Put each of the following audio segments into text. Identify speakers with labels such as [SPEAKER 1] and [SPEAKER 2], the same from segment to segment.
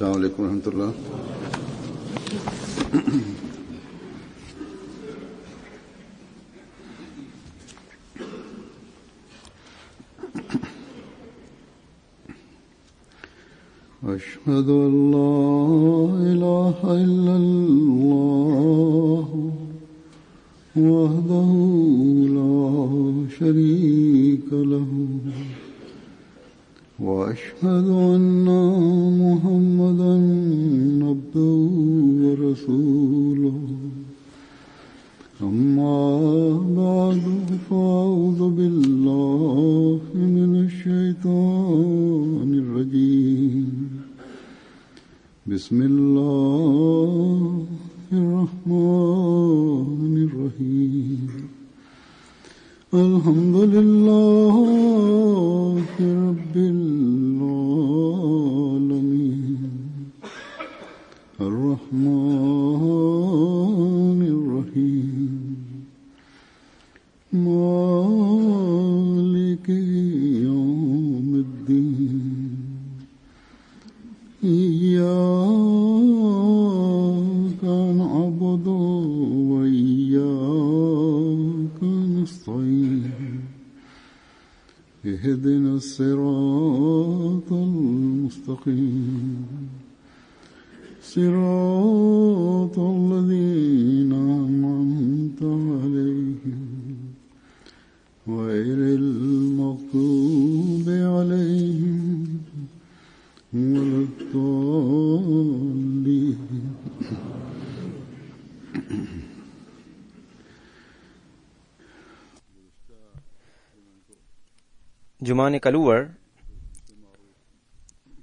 [SPEAKER 1] السلام عليكم ورحمة الله. أشهد أن لا إله إلا الله وحده لا شريك له وأشهد أن محمدا عبده ورسوله أما بعد فأعوذ بالله من الشيطان الرجيم بسم الله الرحمن الرحيم الحمد لله رب العالمين الرحمن الرحيم مالك يوم الدين إياك نعبد وإياك نستعين اهدنا الصراط المستقيم صراط الذين أنعمت عليهم غير المغضوب عليهم ولا الضالين.
[SPEAKER 2] Gjumani kaluar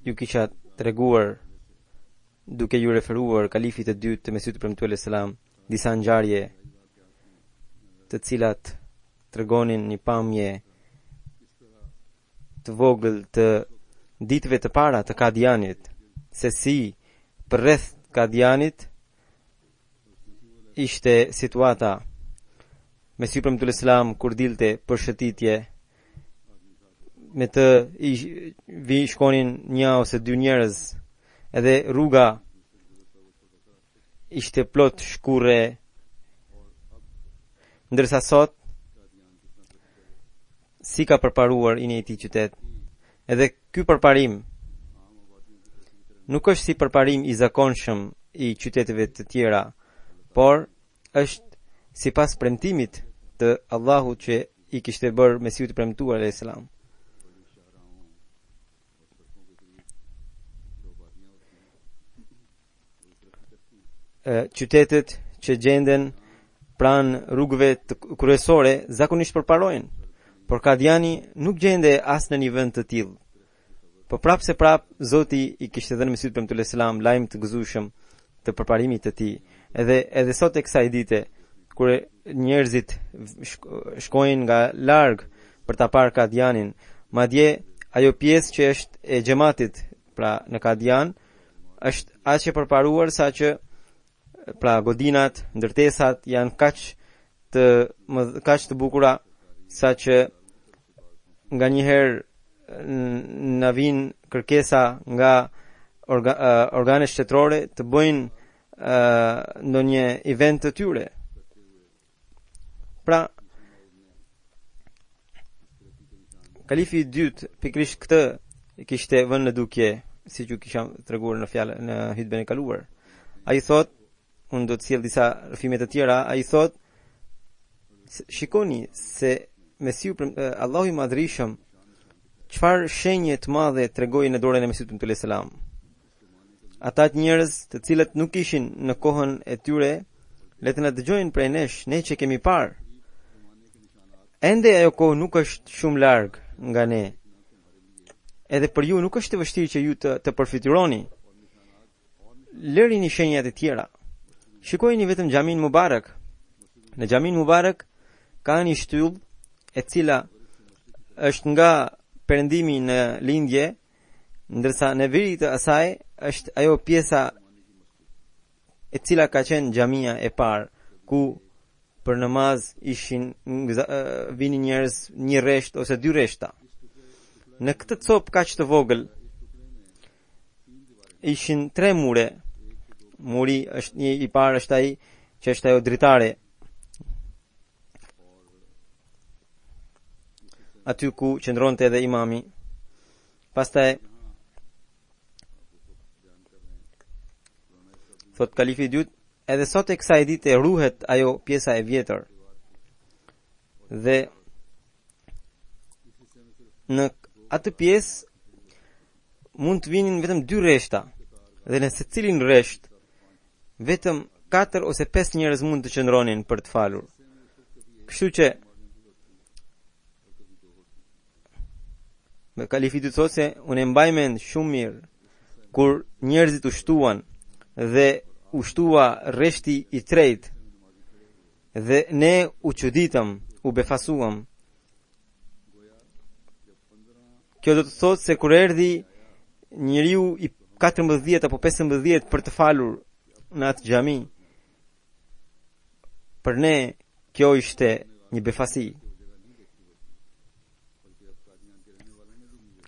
[SPEAKER 2] ju kisha treguar duke ju referuar kalifit të dytë të Mesihut premtuar selam disa ngjarje të cilat tregonin një pamje të vogël të ditëve të para të Kadianit, se si përreth Kadianit ishte situata. Mesihu premtuar selam kur dilte për shëtitje me të shkonin një ose dy njerëz, edhe rruga ishte plot shkurre, ndërsa sot si ka përparuar i njëjti qytet. Edhe ky përparim nuk është si përparim i zakonshëm i qyteteve të tjera, por është sipas premtimit të Allahut që i kishte bërë Mesihut premtuar alayhis salam. Qytetet që gjenden pranë rrugëve të kryesore zakonisht përparojnë, por Kadiani nuk gjende as në një vend të tillë. Po prapë se prapë Zoti i kishte dhënë Mesihut premtuar selam lajm të gëzueshëm të përparimit të tij. Edhe sot e kësaj dite kur njerëzit shkojnë nga larg për ta parë Kadianin, madje ajo pjesë që është e xhamatit pra në Kadian është aq e përparuar saqë pra godinat, ndërtesat janë kaq të bukura saqë nganjëherë na vijnë kërkesa nga organe shtetërore të bëjnë ndonjë event të tyre. Pra kalifi i dytë pikërisht këtë kishte vënë në dukje, siç ju kisha treguar në fjalë në hutben e kaluar. Ai thotë, unë do të sjell disa rrëfime të tjera, ai thotë, shikoni se Mesihu Allahu i Madhrishëm çfarë shenje të mëdha tregoi në dorën e Mesihut premtuar selam. Ata njerëz të cilët nuk ishin në kohën e tyre, le të na dëgjojnë prej nesh, ne që kemi parë. Ende ajo kohë nuk është shumë larg nga ne. Edhe për ju nuk është të vështirë që ju të përfituroni. Lërini shenjat e tjera. Shikojini vetëm Xhamin Mubarak. Në Xhamin Mubarak ka një shtyllë e cila është nga perëndimi në lindje, ndërsa në veri të asaj është ajo pjesa e cila ka qenë xhamia e parë, ku për namaz ishin vini njerëz një rresht ose dy rreshta. Në këtë copë kaq të vogël ishin 3 mure. Muri është i parë është ai që është ajo dritare. Aty ku qëndronte edhe imami. Pastaj thot kalifi i dytë, edhe sot e kësaj dite ruhet ajo pjesa e vjetër. Dhe në atë pjesë mund të vinin vetëm 2 rreshta. Dhe në secilin rresht vetëm 4 ose 5 njerëz mund të qëndronin për të falur. Kështu që me kalifi të thotë se unë mbaj mend shumë mirë kur njerëzit u shtuan dhe u shtua rreshti i tretë dhe ne u çuditëm, u befasuam. Kjo do të thotë se kur erdhi njeriu i 14 apo 15 për të falur në atë xhami, për ne kjo ishte një befasi.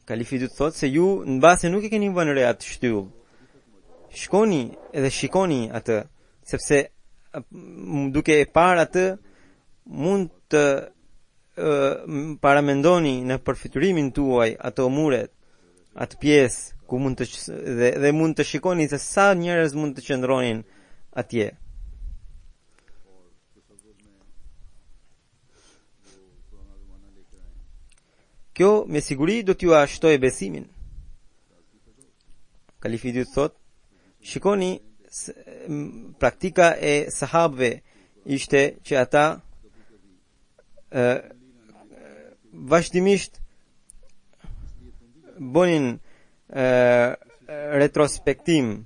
[SPEAKER 2] Kalifi do të thotë se ju në base nuk e keni vënë re atë shtyllë. Shkoni edhe shikoni atë, sepse duke e parë atë mund të paramendoni në përfiturimin tuaj ato muret, atë pjesë ku mund të dhe mund të shikoni se sa njerëz mund të qëndronin atje. Kjo me siguri do t'ju ashtojë besimin. Kalifi i thotë, shikoni praktika e sahabëve ishte që ata vazhdimisht bonin retrospektim.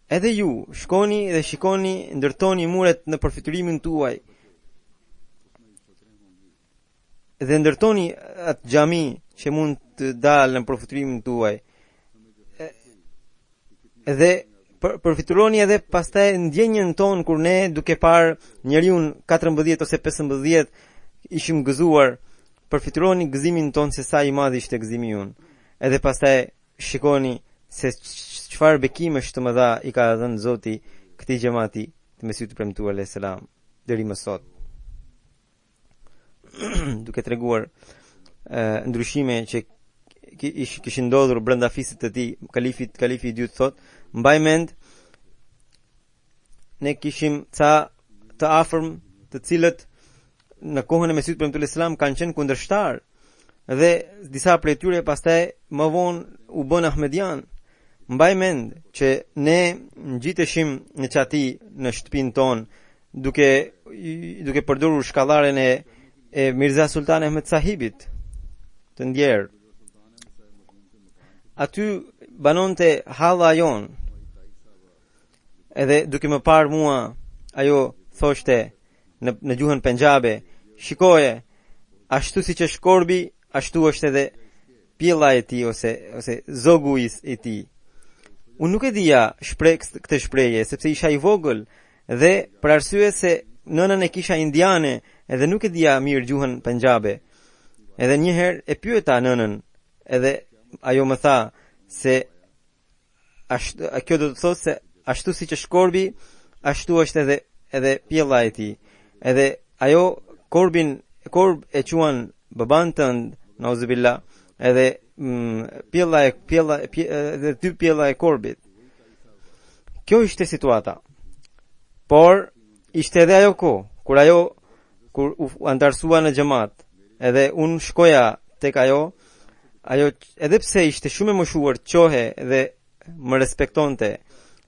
[SPEAKER 2] Edhe ju shkoni dhe shikoni, ndërtoni muret në përfiturimin tuaj dhe ndërtoni atë xhami që mund të dalë në përfiturimin tuaj. Dhe përfituroni edhe pastaj ndjenjën tonë kur ne duke parë njeriu 14 ose 15 ishim gëzuar, përfituroni gëzimin tonë se sa i madh ishte gëzimi ynë. Edhe pastaj shikoni se çfarë bekimesh të mëdha i ka dhënë Zoti këtij xhamati të Mesihut të premtuar alayhis salam deri më sot. Duke treguar ndryshime që kishin ndodhur brenda fisit të tij, kalifi i dytë thotë, mbaj mend ne kishim ca të afërm të cilët në kohën e Mesihut premtuar alayhis salam kanë qenë kundërshtar dhe disa prej tyre pastaj më vonë u bën ahmedian. Mbaj mend që ne ngjiteshim në çati në shtëpinë tonë duke përdorur shkallaren e Mirza Sultan Ahmed Sahibit të ndjerë. Aty banonte halla jon. Edhe duke më parë mua, ajo thoshte në gjuhën penxabe, shikoje, ashtu siç është korbi, ashtu është edhe pjella e tij ose zogu i tij. Unë nuk e dija këtë shprehje sepse isha i vogël dhe për arsye se nënën e kisha indiane edhe nuk e dija mirë gjuhën penxabe. Edhe një herë e pyeta nënën, edhe ajo më tha se kjo do të thotë se ashtu siç është korbi, ashtu është edhe pjella e tij. Edhe ajo korb e quan baban tënd, nauzubillah, edhe dhe 2 pjella e korbit. Kjo ishte situata. Por ishte edhe ajo kohë kur u andarsua në xhamat, edhe unë shkoja tek ajo edhe pse ishte shumë e moshuar, qohe dhe më respektonte.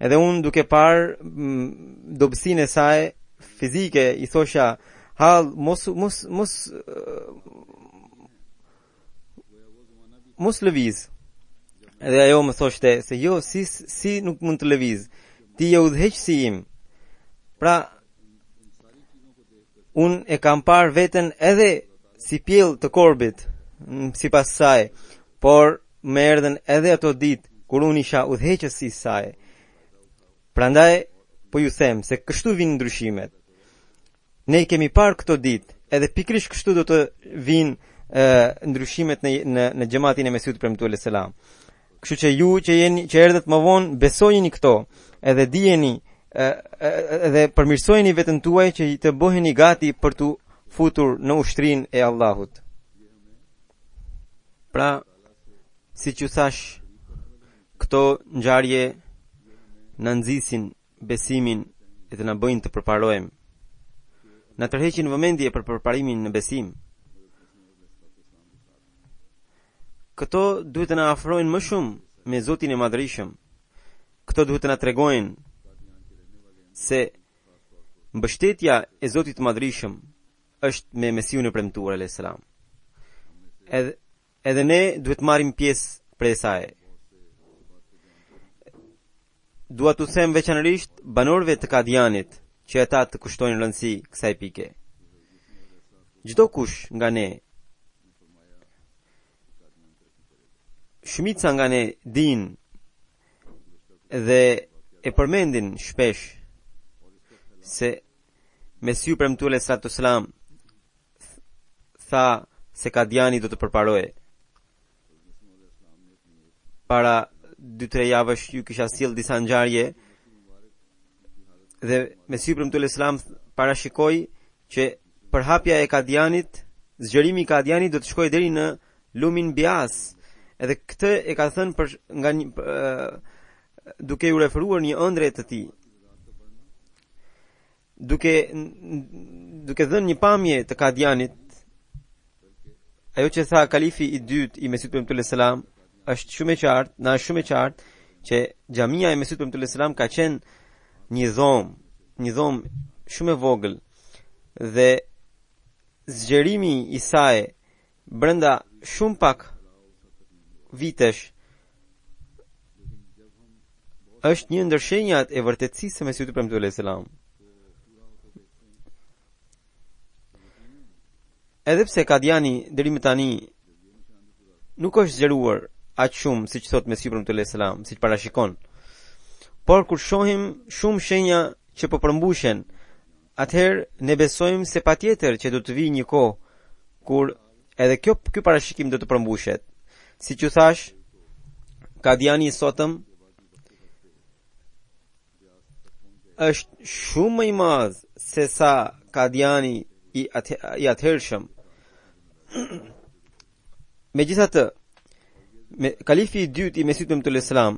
[SPEAKER 2] Edhe unë duke parë dobësinë e saj fizike i thosha, hall mos lëviz. Edhe ajo më thoshte se jo, si nuk mund të lëviz, ti je udhëheqësi im. Pra unë e kam parë veten edhe si pjellë të korbit sipas saj, por më erdhen edhe ato ditë kur unë isha udhëheqësi i saj. Prandaj po ju them se kështu vinë ndryshimet. Ne i kemi parë këto ditë, edhe pikërisht kështu do të vinë ndryshimet në xhamatin e Mesihut premtuar alayhis salam. Kështu që ju që erdhët më vonë, besojeni këto, edhe dijeni, edhe përmirësojeni veten tuaj që të bëheni gati për të futur në ushtrinë e Allahut. Pra, siç ju thash, këto ngjarje na nxisin besimin e të na bëjnë të përparojmë. Na tërheqin vëmendje për përparimin në besim. Këto duhet të na afrojnë më shumë me Zotin e Madhërisëm. Këto duhet të na tregojnë se mbështetja e Zotit të Madhërisëm është me Mesiun e premtuar alayhis salam. Edhe ne duhet marrim pjesë prej saj. Dua t'u them veçanërisht banorëve të Kadianit që ata të kushtojnë rëndësi kësaj pike. Çdo kush nga ne, shumica nga ne din dhe e përmendin shpesh se Mesiu premtuar sallallahu alaihi wasallam tha se Kadiani do të përparohej. Para 2-3 javësh ju kisha sjell disa ngjarje dhe Mesiu premtuar sallallahu alaihi wasallam parashikoi që përhapja e Kadianit, zgjerimi i Kadianit do të shkojë deri në lumin Bias. Edhe këtë e ka thënë duke u referuar një ëndre të tij. Duke dhënë një pamje të Kadianit, ajo që tha kalifi i dytë i Mesiut premtuar selam është shumë e qartë që xhamia e Mesiut premtuar selam ka qenë një dhomë shumë e vogël dhe zgjerimi i saj brenda shumë pak vitesh është një ndër shenjat e vërtetësisë së Mesiut premtuar selam. Edhe pse Kadiani deri më tani nuk është zgjeruar aq shumë siç thot Mesiu premtuar selam, siç parashikon. Por kur shohim shumë shenja që po përmbushen, atëherë ne besojmë se patjetër që do të vijë një kohë kur edhe ky parashikim do të përmbushet. Siç ju thash, Kadiani i sotëm është shumë më i madh se sa Kadiani i atëhershëm. Megjithatë, kalifi i dytë i Mesiut premtuar selam,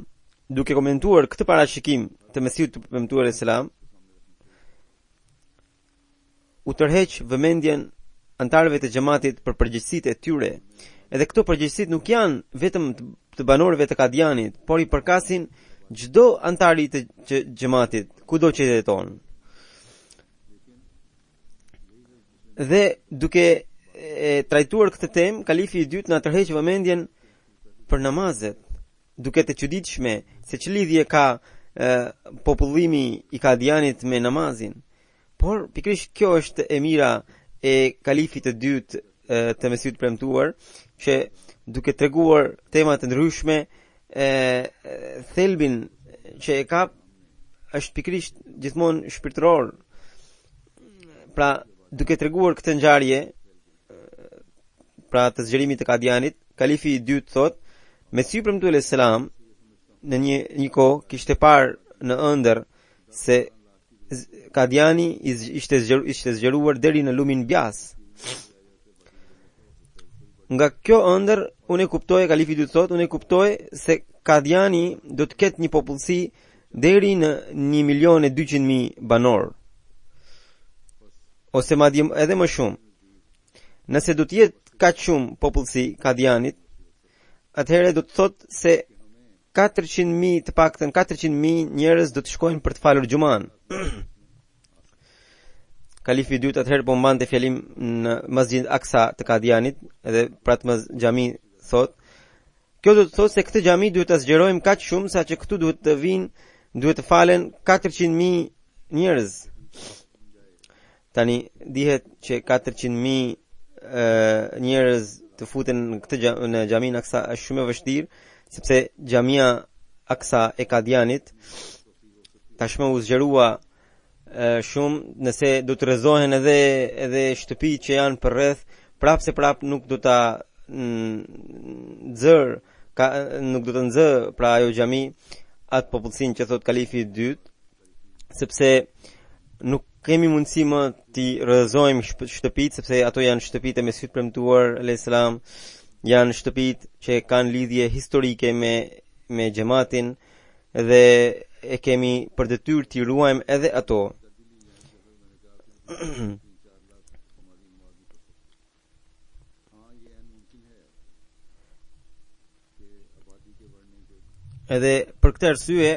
[SPEAKER 2] duke komentuar këtë parashikim të Mesiut premtuar selam, u tërheq vëmendjen antarëve të xhamatit për përgjegjësitë e tyre. Edhe këto përgjegjësitë nuk janë vetëm të banorëve të Kadianit, por i përkasin çdo antari të xhamatit, kudo që jeton. Dhe duke trajtuar këtë temë, kalifi i dytë na tërheq vëmendjen për namazet, duke të çuditshme se ç'lidhje lidhje ka popullimi i Kadianit me namazin. Por pikërisht kjo është e mira e kalifit të dytë të Mesiut premtuar, që duke treguar tema të ndryshme, thelbin që e ka është pikërisht gjithmonë shpirtëror. Pra, duke treguar këtë ngjarje, pra të zgjerimit të Kadianit, kalifi i dytë thot, Mesiu premtuar selam në një kohë kishte parë në ëndër se Kadiani ishte zgjeruar deri në lumin Bias. Nga kjo ëndër, unë kuptoj, kalifi i dytë thot, unë kuptoj se Kadiani do të ketë një popullsi deri në 1.200.000 banor. Ose madje edhe më shumë. Nëse do të jetë kaq shumë popullsi Kadianit, atëherë do të thotë se 400.000, të paktën 400.000 njerëz do të shkojnë për të falur xhuman. Kalifi i dytë atëherë po mbante fjalim në Masjid Aksa të Kadianit, edhe pra të xhami thotë, kjo do të thotë se këtë xhami duhet ta zgjerojmë kaq shumë sa që këtu duhet të falen 400.000 njerëz. Tani dihet që 400.000 njerëz të futen në xhamin Aksa është shumë e vështirë, sepse xhamia Aksa e Kadianit tashmë u zgjerua shumë, nëse do të rrezohen edhe shtëpitë që janë për rreth, prapë nuk do ta nxër nuk do të nxë pra ajo xhami atë popullsinë që thot kalifi i dytë, sepse nuk kemi mundësi më t'i rrëzojmë shtëpitë, sepse ato janë shtëpitë e Mesihut premtuar alayhis salam, janë shtëpitë që kanë lidhje historike me xhamatin dhe e kemi për detyrë t'i ruajmë edhe ato. Edhe për këtë arsye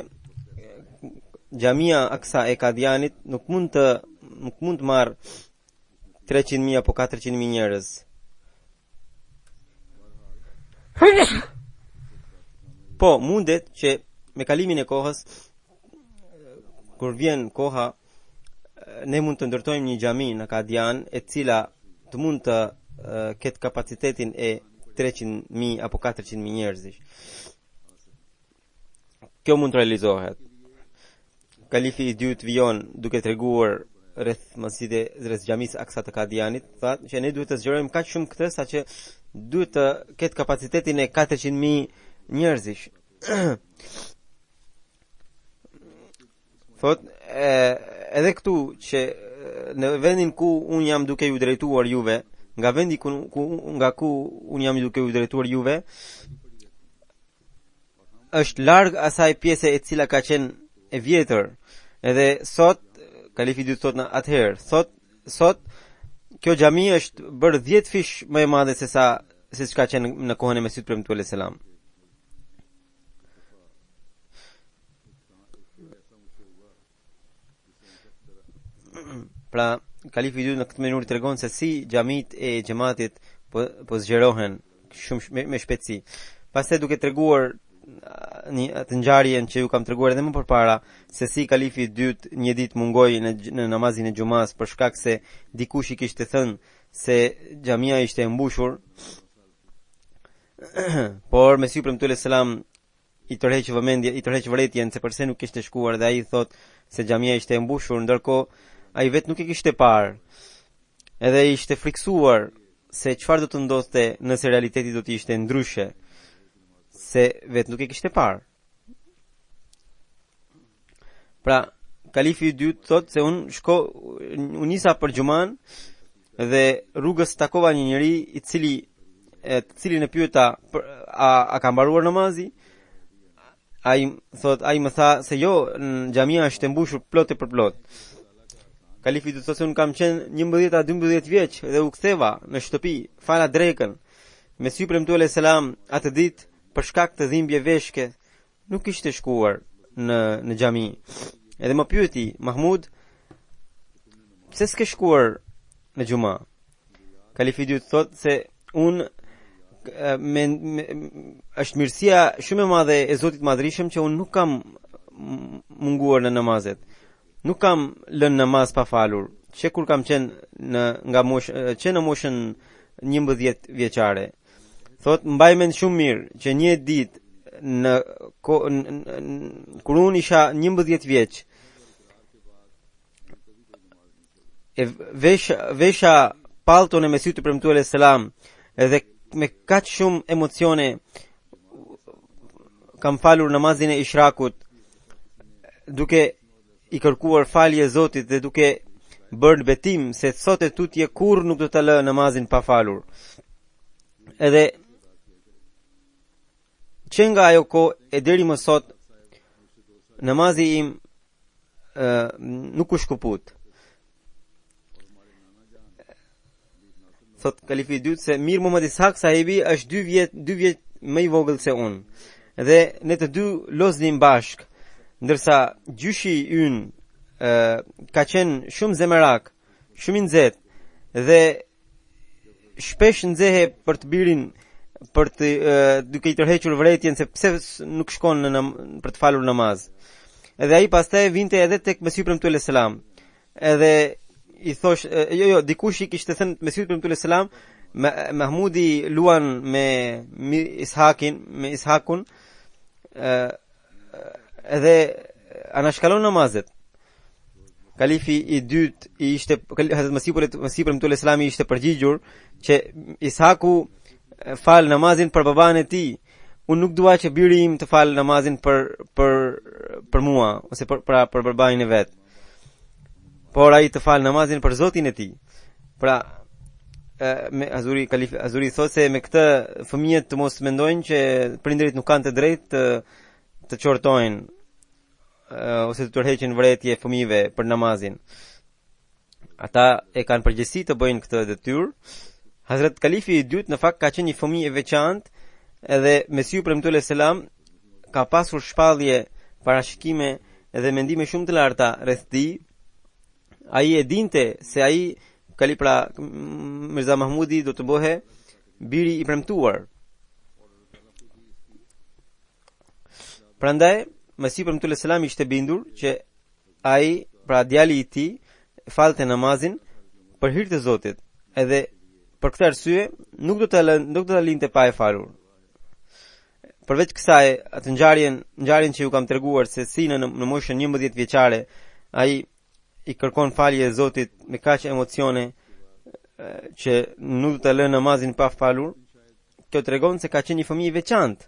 [SPEAKER 2] Xhamia Aksa e Kadianit nuk mund të marrë 300.000 apo 400.000 njerëz. Po, mundet që me kalimin e kohës, kur vjen koha, ne mund të ndërtojmë një xhami në Kadian e cila të mund të ketë kapacitetin e 300.000 apo 400.000 njerëzish. Kjo mund të realizohet. Kalifi i dytë vijon duke treguar rreth masjidit, rreth xhamisë Aksa të Kadianit, thotë që ne duhet të zgjerojmë kaq shumë këtë saqë duhet të ketë kapacitetin e 400.000 njerëzish. Thotë edhe këtu që në vendin ku un jam duke ju drejtuar juve, nga vendi ku un jam duke ju drejtuar juve, është larg asaj pjese e cila ka qenë e vjetër. Edhe sot kalifi dytë thot në atëherë, sot kjo xhami është bërë 10 fish më e madhe se çka qenë në kohën e Mesihut premtuar alayhis salam. Pra kalifi dytë në këtë mënyrë tregon se si xhamit e xhamatit po zgjerohen shumë me shpejtësi. Pastaj duke treguar atë ngjarjen që ju kam treguar edhe më përpara, se si kalifi i dytë një ditë mungoi në namazin e xumas për shkak se dikush i kishte thënë se xhamia ishte e mbushur. Por Mesihu premtuar alayhis salam i tërheq vërtetën se pse nuk kishte shkuar, dhe ai thot se xhamia ishte e mbushur, ndërkohë ai vetë nuk e kishte parë. Edhe ishte friksuar se çfarë do të ndodhte nëse realiteti do të ishte ndryshe, se vetë nuk e kishte parë. Pra, kalifi i dytë thot se unë nisa për xhuman dhe rrugës takova një njeri i cilin e pyeta a ka mbaruar namazi. Ai më tha se jo, xhamia është e mbushur plot e përplot. Kalifi i dytë thot se unë kam qenë 11-12 vjeç dhe u ktheva në shtëpi, fala drekën. Mesihu premtuar alayhis salam atë ditë për shkak të dhimbje veshke nuk ishte shkuar në xhami. Edhe më pyeti, Mahmud, pse s'ke shkuar në xhuma? Kalifi i dytë thot se unë është mirësia shumë e madhe e Zotit Madhrishëm që unë nuk kam munguar në namazet. Nuk kam lënë namaz pa falur, që kur kam qenë në moshën 11 vjeçare. Thot, mbaj mend shumë mirë që një ditë kur unë isha 11 vjeç, vesha palton e Mesihut premtuar alayhis salam, edhe me kaq shumë emocione kam falur namazin e ishrakut, duke i kërkuar falje Zotit dhe duke bërë betim se sot e tutje kur nuk do të lë namazin pa falur. Edhe që nga ajo kohë e deri më sot namazi im nuk u shkuput. Thot kalifi i dytë se Mir Muhammad Ishaq sahibi është 2 vjet më i vogël se unë. Dhe ne të dy loznim bashk, ndërsa gjyshi ynë ka qenë shumë zemerak, shumë i nxehtë dhe shpesh nxehe për të birin, për të duke i tërhequr vërejtjen se pse nuk shkon për të falur namaz. Edhe ai pastaj vinte edhe tek Mesihu premtuar alayhis salam. Edhe i thosh, dikush i kishte thënë Mesihut premtuar alayhis salam, Mahmudi luan me Ishakun, edhe anashkalon namazet. Kalifi i dytë Hazrat Mesihu premtuar alayhis salam ishte përgjigjur që Ishaku fal namazin për baban e tij, unë nuk dua që biri im të falë namazin për mua, ose për babain e vet, por ai të falë namazin për Zotin e tij. Pra, me Azuri thot se me këtë fëmijët të mos mendojnë që prindërit nuk kanë të drejtë të qortojnë ose të tërheqin vërejtje fëmijëve për namazin. Ata e kanë përgjegjësi të bëjnë këtë detyrë. Hazrat Kalifi i dytë në fakt ka qenë një fëmijë e veçantë, edhe Mesiu premtuar selam ka pasur shpallje, parashikime dhe mendime shumë të larta rreth tij. Ai e dinte se ai Kalipra Mirza Mahmudi do të bëhe biri i premtuar. Prandaj Mesiu premtuar selam ishte bindur që ai, pra djali i tij, falte namazin për hir të Zotit, edhe për këtë arsye nuk do të linte pa e falur. Përveç kësaj, atë ngjarjen që ju kam treguar se si në moshën 11 vjeçare ai i kërkon falje Zotit me kaq emocione që nuk do të lënë namazin pa falur, kjo tregon se ka qenë një fëmijë i veçantë.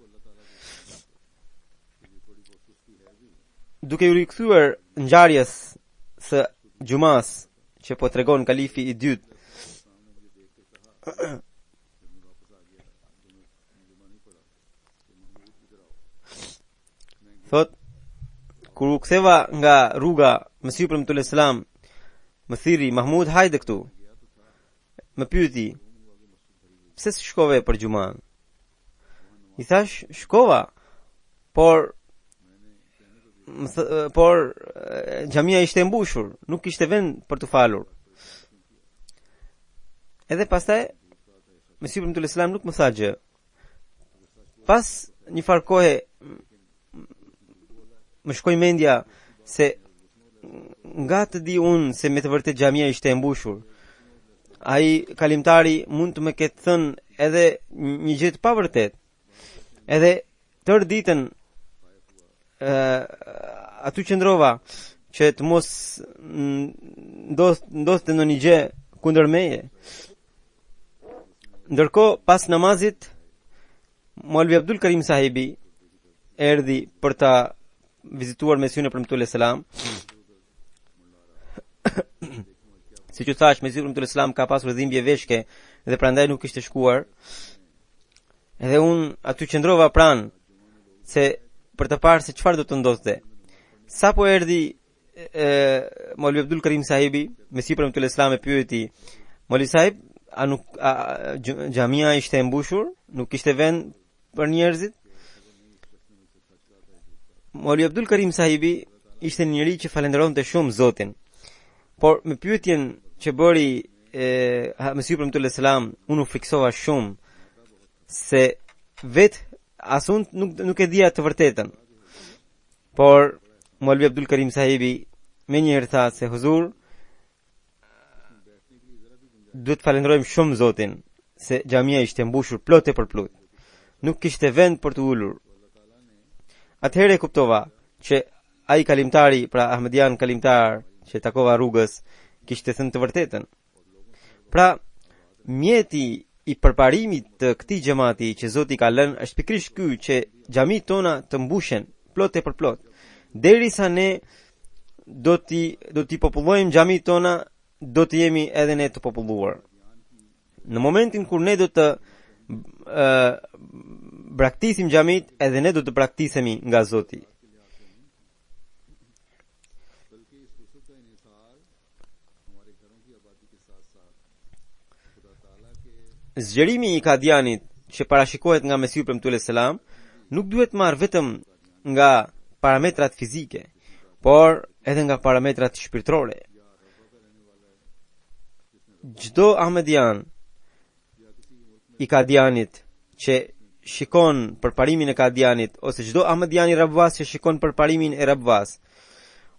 [SPEAKER 2] Duke u rikthyer ngjarjes së Gjumas që po tregon Kalifi i dytë, thot, kur u ktheva nga rruga, Mesiu premtuar selam më thiri, Mahmud, hajde këtu. Më pyeti, pse shkove për Gjuman? I thash, shkova, por xhamia ishte e mbushur, nuk kishte vend për të falur. Edhe pastaj Mesiu premtuar selam nuk më tha gjë. Pas një farë kohe më shkoi mendja se nga të di unë se me të vërtet xhamia ishte e mbushur. Ai kalimtari mund të më ketë thënë edhe një gjë të pavërtet. Edhe tërë ditën aty qëndrova që të mos ndoste ndonjë gjë kundër meje. Ndërkohë, pas namazit, Maulvi Abdul Karim sahibi erdhi për ta vizituar Mesiun e premtuar selam. Siç u thash, Mesiu premtuar selam ka pasur dhimbje veshke dhe prandaj nuk kishte shkuar. Edhe unë aty qëndrova pranë se për të parë se çfarë do të ndodhte. Sapo erdhi Maulvi Abdul Karim sahibi, Mesiu premtuar selam e pyeti, Maulvi sahib, xhamia ishte e mbushur, nuk kishte vend për njerëzit? Maulvi Abdul Karim sahibi ishte një njeri që falenderonte shumë Zotin, por me pyetjen që bëri Mesiu premtuar selam, unë u fiksova shumë se as unë nuk e dija të vërtetën. Por Maulvi Abdul Karim sahibi me njëherë tha se huzur, duhet falenderojmë shumë Zotin se xhamia ishte mbushur plot e përplut. Nuk kishte vend për të ulur. Atëherë e kuptova që ai kalimtari, pra Ahmedian kalimtar që takova rrugës, kishte thënë të vërtetën. Pra, mjeti i përparimit të këtij xhamati që Zoti ka lënë është pikërisht ky, që xhamit tona të mbushen plot e përplot. Derisa ne do t'i popullojmë xhamit tona, do të jemi edhe ne të populluar. Në momentin kur ne do të braktisim xhamit, edhe ne do të braktisemi nga Zoti. Zgjerimi i Kadianit që parashikohet nga Mesiu premtuar selam nuk duhet marrë vetëm nga parametrat fizike, por edhe nga parametrat shpirtërore. Çdo Ahmedian i Kadianit që shikon përparimin e Kadianit, ose çdo Ahmedian i Rabvas që shikon përparimin e Rabvas,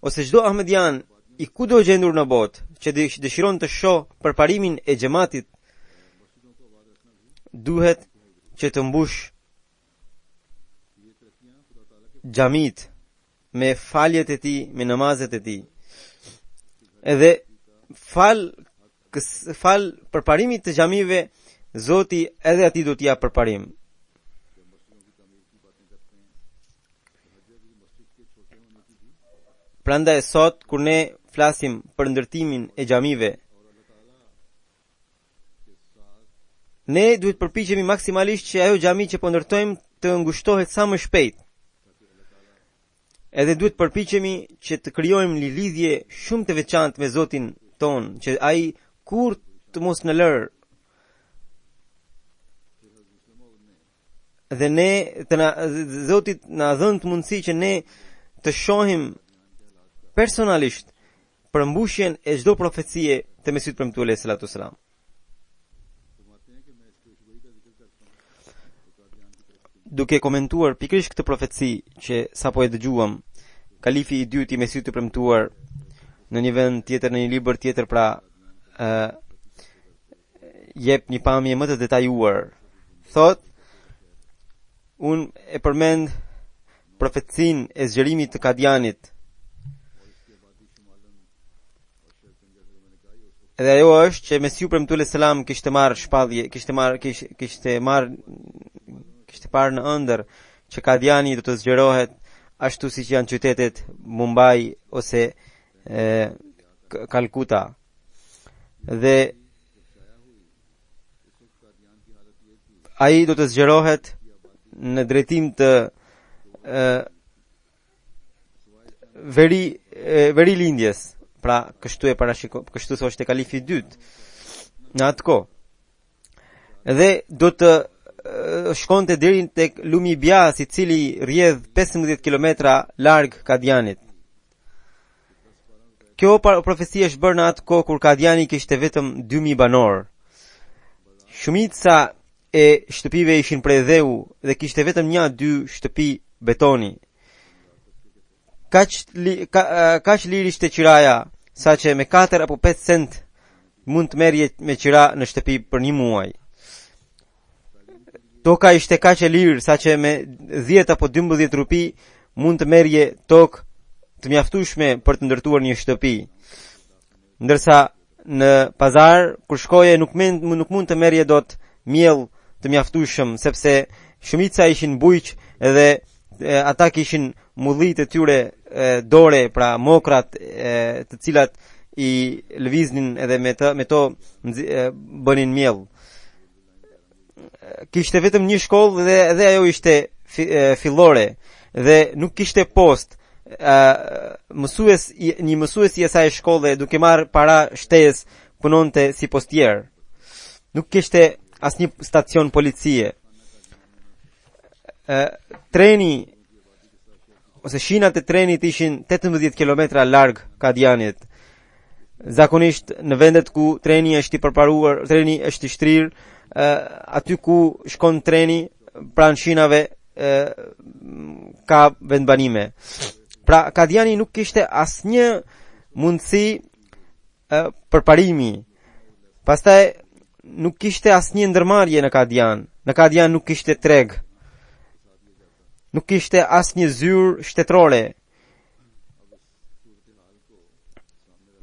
[SPEAKER 2] ose çdo Ahmedian i kudo gjendur në botë që dëshiron të shohë përparimin e xhamatit, duhet që të mbush xhamit me faljet e tij, me namazet e tij. Edhe fal përparimit të xhamive, Zoti edhe atij do t'i jap përparim. Prandaj sot kur ne flasim për ndërtimin e xhamive, ne duhet përpiqemi maksimalisht që ajo xhami që po ndërtojmë të ngushtohet sa më shpejt. Edhe duhet përpiqemi që të krijojmë një lidhje shumë të veçantë me Zotin ton, që ai kur të mos në lërë. Dhe ne Zoti na dhënë të mundësi që ne të shohim personalisht përmbushjen e çdo profecie të Mesihut premtuar alayhi salatu wasalam. Duke komentuar pikërisht këtë profeci që sapo e dëgjuam, kalifi i dytë i Mesihut të premtuar në një vend tjetër, në një libër tjetër, pra jep një pamje më të detajuar. Thot, unë e përmend profecinë e zgjerimit të Kadianit. Edhe ajo është që Mesihu premtuar selam kishte marrë shpallje, kishte parë në ëndër që Kadiani do të zgjerohet ashtu siç janë qytetet Mumbai ose Kalkuta. Dhe ai do të zgjerohet në drejtim të veri lindjes. Pra kështu e parashiko, kështu thoshte kalifi i dytë në atë kohë. Dhe do të shkonte deri tek lumi i Bias, i cili rrjedh 15 kilometra larg Kadianit. Kjo profeci është bërë në atë kohë kur Kadiani kishte vetëm 2000 banor. Shumica e shtëpive ishin prej dheu dhe kishte vetëm 1-2 shtëpi betoni. Kaq lirë ishte qiraja, sa që me 4 apo 5 cent mund të merje me qira në shtëpi për një muaj. Toka ishte kaq e lirë, sa që me 10 apo 12 rupi mund të merje tokë të mjaftueshme për të ndërtuar një shtëpi. Ndërsa në pazar, kur shkoje, nuk mund të merje dot miell të mjaftueshëm, sepse shumica ishin bujq edhe ata kishin mullit e tyre dore, pra mokrat të cilat i lëviznin edhe me to bënin miell. Kishte vetëm një shkollë dhe ajo ishte fillore dhe nuk kishte post. Një mësues i asaj shkolle, duke marrë para shtesë, punonte si postier. Nuk kishte asnjë stacion policie. Treni ose shinat e trenit ishin 18 kilometra larg Kadianit. Zakonisht në vendet ku treni është i përparuar, treni është i shtrirë, aty ku shkon treni pranë shinave ka vendbanime. Pra Kadiani nuk kishte asnjë mundësi përparimi. Pastaj nuk kishte asnjë ndërmarrje në Kadian. Në Kadian nuk kishte treg. Nuk kishte asnjë zyrë shtetërore.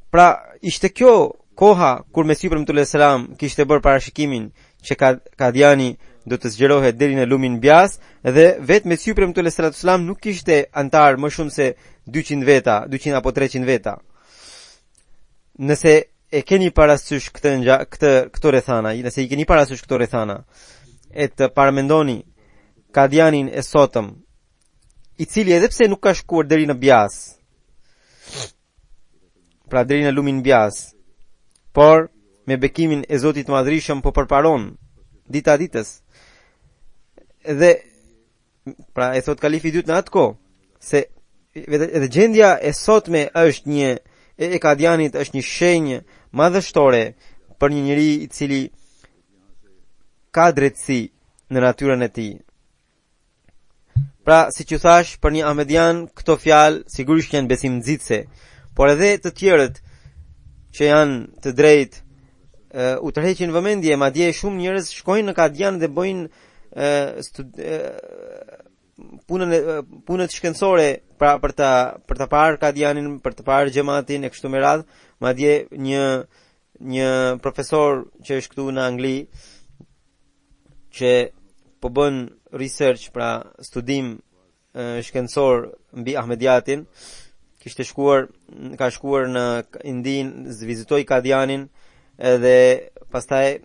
[SPEAKER 2] Pra ishte kjo koha kur Mesihu premtuar selam kishte bërë parashikimin që Kadiani do të zgjerohet deri në lumin Bias, dhe vetë Mesihu premtuar selam nuk kishte antar më shumë se 200 apo 300 veta. Nëse e keni parasysh këto rrethana, nëse i keni parasysh këto rrethana, e të paramendoni Kadianin e sotëm, i cili edhe pse nuk ka shkuar deri në Bias, pra deri në lumin Bias, por me bekimin e Zotit Madhrishëm po përparon dita ditës. Dhe pra e thot kalifi i dytë në atë kohë se edhe gjendja e sotme është e Kadianit është një shenjë madhështore për një njeri i cili ka drejtësi në natyrën e tij. Pra, siç ju thash, për një Ahmedian këto fjalë sigurisht janë besimnxitëse, por edhe të tjerët që janë të drejtë u tërheqin vëmendje, madje shumë njerëz shkojnë në Kadian dhe bëjnë punët shkencore për të parë Kadianin, për të parë xhamatin e kështu me radhë. Madje një profesor që është këtu në Angli, që po bën research, pra studim shkencor mbi Ahmediatin, ka shkuar në Indin, vizitoi Kadianin edhe pastaj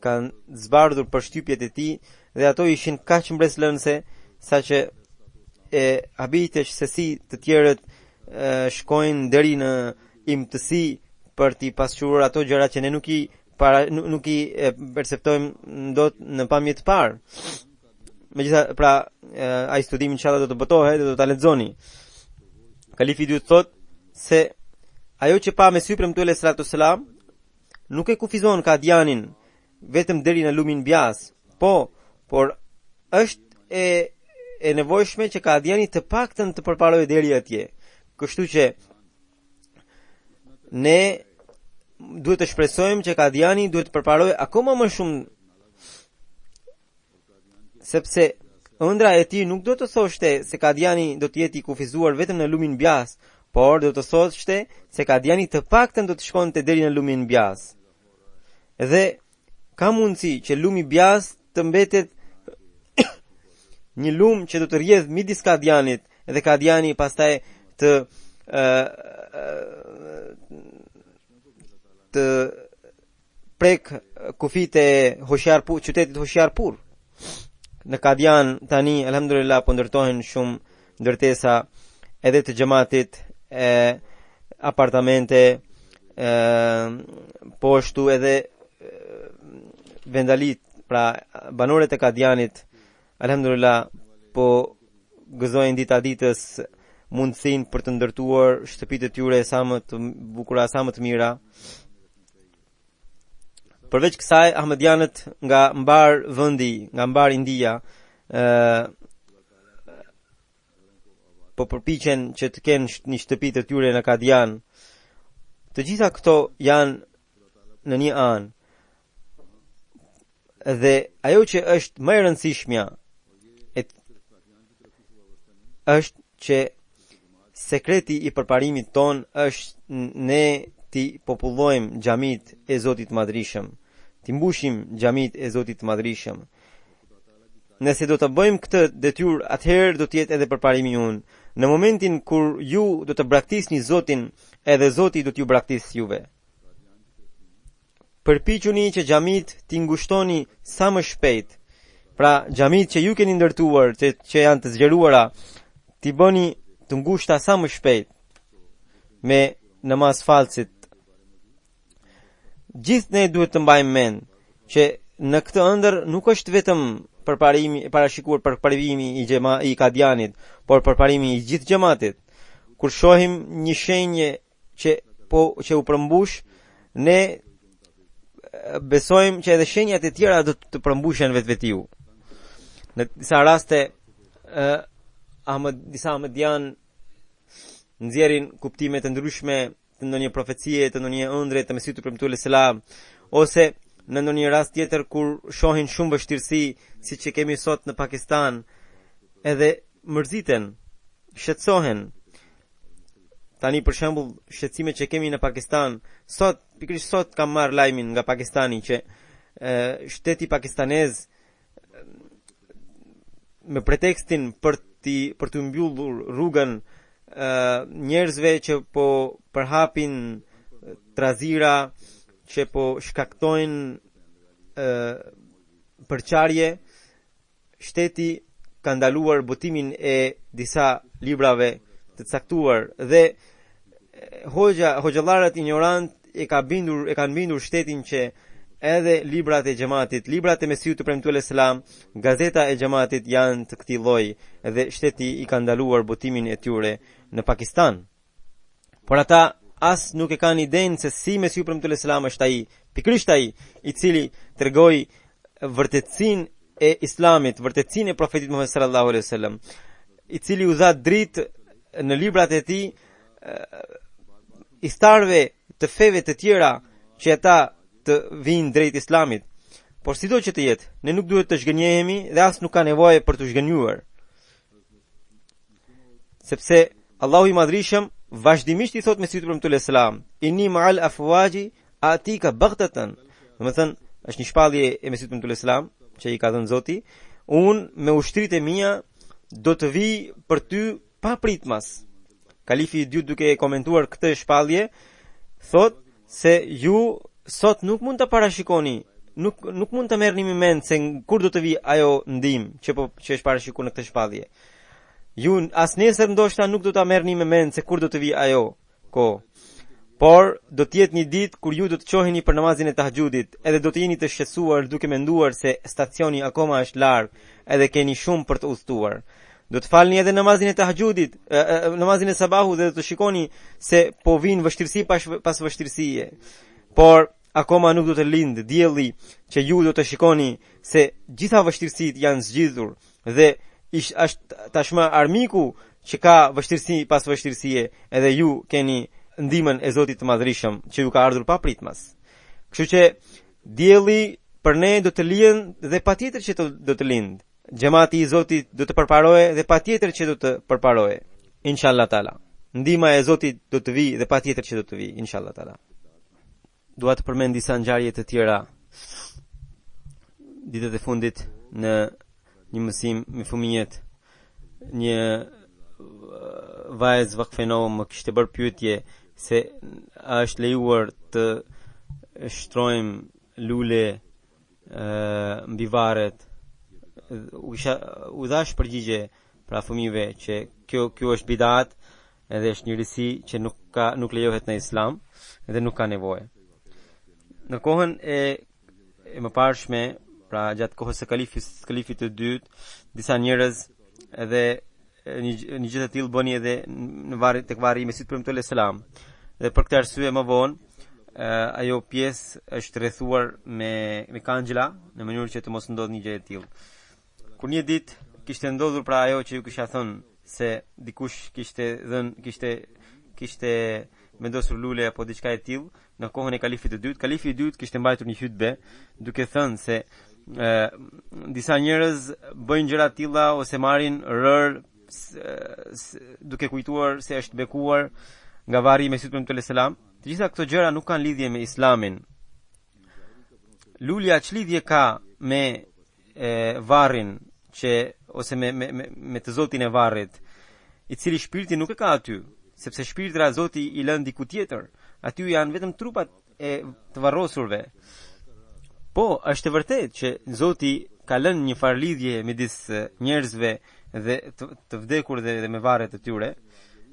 [SPEAKER 2] kanë zbardhur për shtypjet e tij dhe ato ishin kaq mbreslënse saqë habitesh se si të tjerët shkojnë deri në imtësi për t'i pasquruar ato gjëra që ne nuk i perceptojmë dot në pamje të parë. Megjithatë, pra ai studim inshallah do të botohet dhe do ta lexoni. Kalifi dytë thot se ajo që pa me sy premtuar sallallahu selam nuk e kufizon Kadianin vetëm deri në lumin bjas, por është e nevojshme që Kadiani të paktën të përparojë deri atje. Kështu që ne duhet të shpresojmë që Kadiani duhet të përparojë akoma më shumë, sepse ëndra e tij nuk do të thoshte se Kadiani do të jetë i kufizuar vetëm në lumin bjas, por do të thoshte se Kadiani të paktën do të shkonte deri në lumin bjas. Dhe ka mundësi që lumi bjas të mbetet një lum që do të rrjedh midis Kadianit dhe Kadiani pastaj të prek kufit e Hoshiarpur, qytetit Hoshiarpur. Në Kadian tani alhamdulillah po ndërtohen shumë ndërtesa edhe të xhamatit, apartamente, po ashtu edhe vendalit, pra banorët e Kadianit alhamdulillah po gëzojnë dita ditës mundësinë për të ndërtuar shtëpitë e tyre sa më të bukura, sa më të mira. Përveç kësaj, ahmedianët nga mbar vendi, nga mbar India, po përpiqen që të kenë një shtëpi të tyre në Kadian. Të gjitha këto janë në një anë. Dhe ajo që është më e rëndësishmja është që sekreti i përparimit ton është ne ti popullojmë xhamit e Zotit të Madhrishëm, ti mbushim xhamit e Zotit të Madhrishëm. Nëse do të bëjmë këtë detyrë, atëherë do të jetë edhe përparimi unë. Në momentin kur ju do të braktisni Zotin, edhe Zoti do t'ju braktisë juve. Përpiquni që xhamit t'i ngushtoni sa më shpejt. Pra xhamit që ju keni ndërtuar, që janë të zgjeruara, t'i bëni të ngushta sa më shpejt me namaz falsit. Gjithë ne duhet të mbajmë mend që në këtë ëndër nuk është vetëm parashikuar përparimi i Kadianit, por përparimi i gjithë xhamatit. Kur shohim një shenjë që u përmbush, ne besojmë që edhe shenjat e tjera do të përmbushen vetvetiu. Në disa raste disa ahmedian nxjerrin kuptime të ndryshme të ndonjë profecie, të ndonjë ëndre të Mesihut të premtuar selam, ose në ndonjë rast tjetër kur shohin shumë vështirësi, siç që kemi sot në Pakistan, edhe mërziten, shqetësohen. Tani për shembull, shqetësimet që kemi në Pakistan, pikërisht sot kam marrë lajmin nga Pakistani që shteti pakistanez me pretekstin për të mbyllur rrugën njerëzve që po përhapin trazira, që po shkaktojnë përçarje, shteti ka ndaluar botimin e disa librave të caktuar dhe hoxhallarët ignorant e kanë bindur shtetin që edhe librat e xhamatit, librat e Mesihut të premtuar selam, gazeta e xhamatit janë të këtij lloji dhe shteti i ka ndaluar botimin e tyre në Pakistan. Por ata as nuk e kanë idenë se si Mesihu premtuar selam është ai, pikërisht ai i cili tregoi vërtetësinë e Islamit, vërtetësinë e profetit Muhammed sallallahu alaihi wasallam, i cili u dha dritë në librat e tij istarve të feve të tjera që ata të vinë drejt Islamit. Por sido që të jetë, ne nuk duhet të zhgënjehemi dhe as nuk ka nevojë për të zhgënjuar. Sepse Allahu i Madhrishëm vazhdimisht i thot Mesihut premtuar selam, inni ma'al afwaji atika baghtatan. Domethënë, është një shpallje e Mesihut premtuar selam që i ka dhënë Zoti, unë me ushtritë e mia do të vi për ty pa pritmas. Kalifi i dytë duke komentuar këtë shpallje, thot se ju sot nuk mund ta parashikoni, nuk mund ta merrni në mend se kur do të vi ajo ndihmë që është parashikuar në këtë shpallje. Ju as nesër ndoshta nuk do ta merrni në mend se kur do të vi ajo kohë. Por do të jetë një ditë kur ju do të qoheni për namazin e tahajjudit, edhe do të jeni të shqetësuar duke menduar se stacioni akoma është larg, edhe keni shumë për të udhëtuar. Do të falni edhe namazin e tahajjudit, namazin e sabahut, dhe do të shikoni se po vinë vështirësi pas vështirësie. Por akoma nuk do të lindë dielli që ju do të shikoni se gjitha vështirësitë janë zgjidhur dhe është tashmë armiku që ka vështirësi pas vështirësie, edhe ju keni ndihmën e Zotit të Madhërisëm që ju ka ardhur pa pritmas. Kështu që dielli për ne do të lihen dhe patjetër që do të lind. Xhamati i Zotit do të përparohej dhe patjetër që do të përparohej. Inshallah taala. Ndihma e Zotit do të vijë dhe patjetër që do të vijë, inshallah taala. Dua të përmend disa ngjarje të tjera ditët e fundit në një mësim me fëmijët. Një vajzë vakfenove më kishte bërë pyetje se a është lejuar të shtrojmë lule mbi varet. U dhash përgjigje pra fëmijëve që kjo është bidat, edhe është një risi që nuk lejohet në Islam dhe nuk ka nevojë. Në kohën e mëparshme, pra gjatë kohës së kalifit të dytë, disa njerëz edhe një gjë të tillë bëni edhe në tek varri i Mesit premtuar selam. Dhe për këtë arsye më vonë ajo pjesë është rrethuar me kangjëlla në mënyrë që të mos ndodhë një gjë e tillë. Kur një ditë kishte ndodhur pra ajo që ju kisha thënë se dikush kishte vendosur lule apo diçka e tillë në kohën e kalifit të dytë. Kalifi i dytë kishte mbajtur një hutbe duke thënë se disa njerëz bëjnë gjëra të tilla ose marrin rër duke kujtuar se është bekuar nga varri i Mesit premtuar selam. Të gjitha këto gjëra nuk kanë lidhje me Islamin. Lulja ç'lidhje ka me varrin ose me të Zotin e varrit, i cili shpirti nuk e ka aty, sepse shpirtra Zoti i lën diku tjetër. Aty janë vetëm trupat e të varrosurve. Po, është e vërtetë që Zoti ka lënë një farë lidhje midis njerëzve dhe të vdekur dhe me varret e tyre,